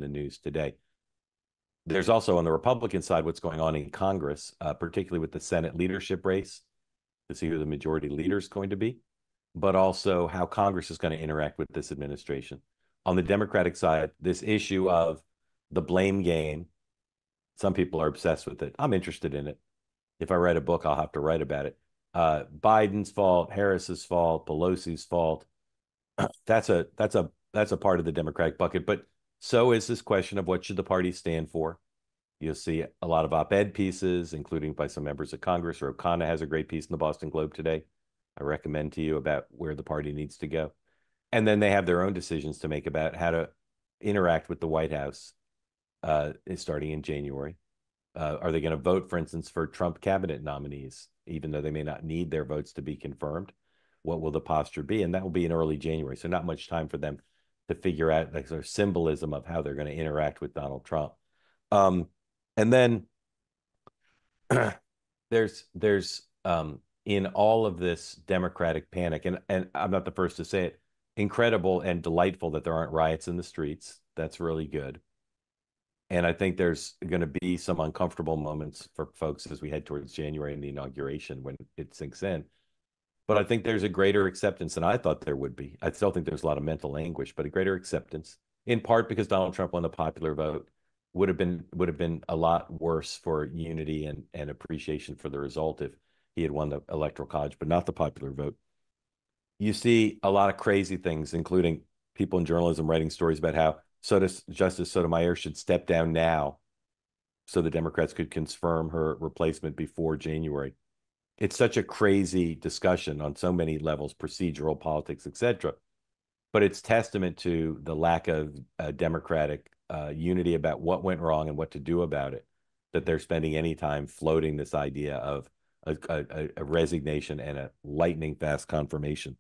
in the news today. There's also on the Republican side what's going on in Congress, particularly with the Senate leadership race to see who the majority leader is going to be, but also how Congress is going to interact with this administration. On the Democratic side, this issue of the blame game, some people are obsessed with it. I'm interested in it. If I write a book, I'll have to write about it. Biden's fault, Harris's fault, Pelosi's fault. That's a part of the Democratic bucket. But so is this question of what should the party stand for. You'll see a lot of op-ed pieces, including by some members of Congress. Or O'Connor has a great piece in the Boston Globe today. I recommend to you about where the party needs to go. And then they have their own decisions to make about how to interact with the White House starting in January. Are they going to vote, for instance, for Trump cabinet nominees, even though they may not need their votes to be confirmed? What will the posture be? And that will be in early January. So not much time for them to figure out the sort of symbolism of how they're going to interact with Donald Trump. And then there's in all of this Democratic panic, and I'm not the first to say it, incredible and delightful that there aren't riots in the streets. That's really good. And I think there's going to be some uncomfortable moments for folks as we head towards January and the inauguration when it sinks in. But I think there's a greater acceptance than I thought there would be. I still think there's a lot of mental anguish, but a greater acceptance, in part because Donald Trump won the popular vote. Would have been a lot worse for unity and appreciation for the result if he had won the electoral college, but not the popular vote. You see a lot of crazy things, including people in journalism writing stories about how Justice Sotomayor should step down now so the Democrats could confirm her replacement before January. It's such a crazy discussion on so many levels, procedural, politics, etc. But it's testament to the lack of Democratic unity about what went wrong and what to do about it, that they're spending any time floating this idea of a resignation and a lightning fast confirmation.